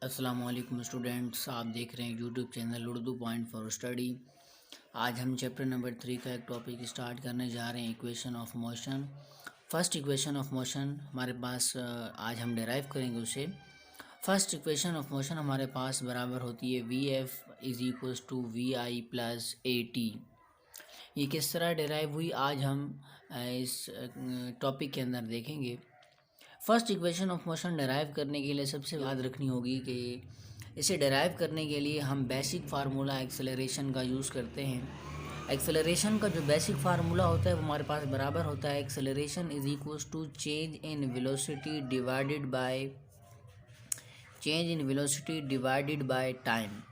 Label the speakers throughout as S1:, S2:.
S1: अस्सलामुअलैकुम स्टूडेंट्स, आप देख रहे हैं YouTube channel Urdu point for study. आज हम चैप्टर नंबर 3 का एक टॉपिक स्टार्ट करने जा रहे हैं, equation of motion. First equation of motion हमारे पास आज हम डिराइव करेंगे उसे। फर्स्ट इक्वेशन ऑफ मोशन हमारे पास बराबर होती है V F is equals to V I plus A T. ये किस तरह डिराइव हुई आज हम इस टॉपिक के अंदर देखेंगे। First equation of motion derive करने के लिए सबसे याद रखनी होगी कि इसे डिराइव करने के लिए हम बेसिक फार्मूला एक्सेलरेशन का यूज़ करते हैं। एक्सेलरेशन का जो बेसिक फार्मूला होता है वो हमारे पास बराबर होता है acceleration is equals to change in velocity divided by time.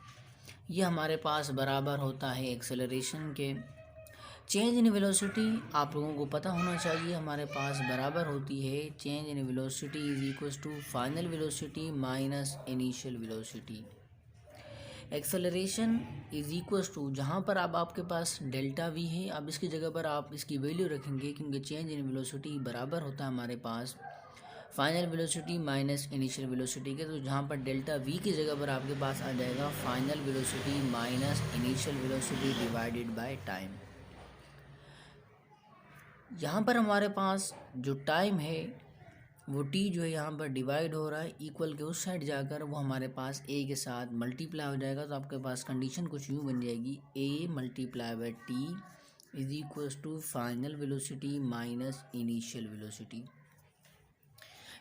S1: ये हमारे पास बराबर होता है एक्सेलरेशन के। चेंज इन वेलोसिटी आप लोगों को पता होना चाहिए, हमारे पास बराबर होती है change in velocity is equals to final velocity minus initial velocity. Acceleration is equals to, जहाँ पर अब आपके पास डेल्टा वी है, अब इसकी जगह पर आप इसकी वैल्यू रखेंगे क्योंकि चेंज इन वेलोसिटी बराबर होता है हमारे पास final velocity minus initial velocity के। तो जहाँ पर डेल्टा वी की जगह पर आपके पास आ जाएगा final velocity minus initial velocity divided by time. यहाँ पर हमारे पास जो टाइम है वो टी जो है यहाँ पर डिवाइड हो रहा है, इक्वल के उस साइड जाकर वो हमारे पास ए के साथ मल्टीप्लाई हो जाएगा। तो आपके पास कंडीशन कुछ यूँ बन जाएगी, A multiply by T is equals to final velocity minus initial velocity.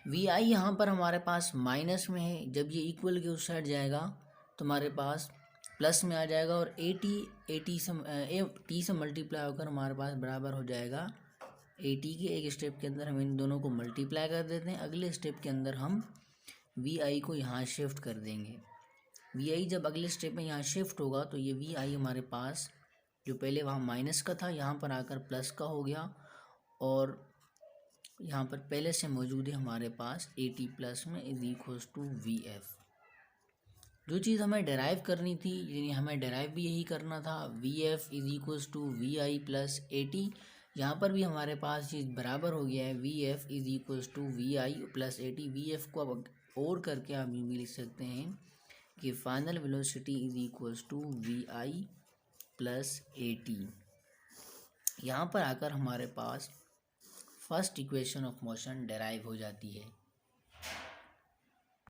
S1: V I यहाँ पर हमारे पास माइनस में है, जब ये इक्वल के उस साइड जाएगा तो हमारे पास प्लस में आ जाएगा और ए टी से मल्टीप्लाई होकर हमारे पास बराबर हो जाएगा ए टी के। एक स्टेप के अंदर हम इन दोनों को मल्टीप्लाई कर देते हैं, अगले स्टेप के अंदर हम वी आई को यहाँ शिफ्ट कर देंगे। वी आई जब अगले स्टेप में यहाँ शिफ्ट होगा तो ये वी आई हमारे पास जो पहले वहाँ माइनस का था यहाँ पर आकर प्लस का हो गया और यहाँ पर पहले से मौजूद है हमारे पास ए टी प्लस में is equals to V F. जो चीज़ हमें डेराइव करनी थी, यानी हमें डेराइव भी यही करना था, V F is equals to V I plus A T. यहाँ पर भी हमारे पास चीज़ बराबर हो गया है, V F is equals to V I plus A T. V F को अब और करके हम ये भी लिख सकते हैं कि final velocity is equals to V I plus A T. यहाँ पर आकर हमारे पास first equation of motion derive हो जाती है।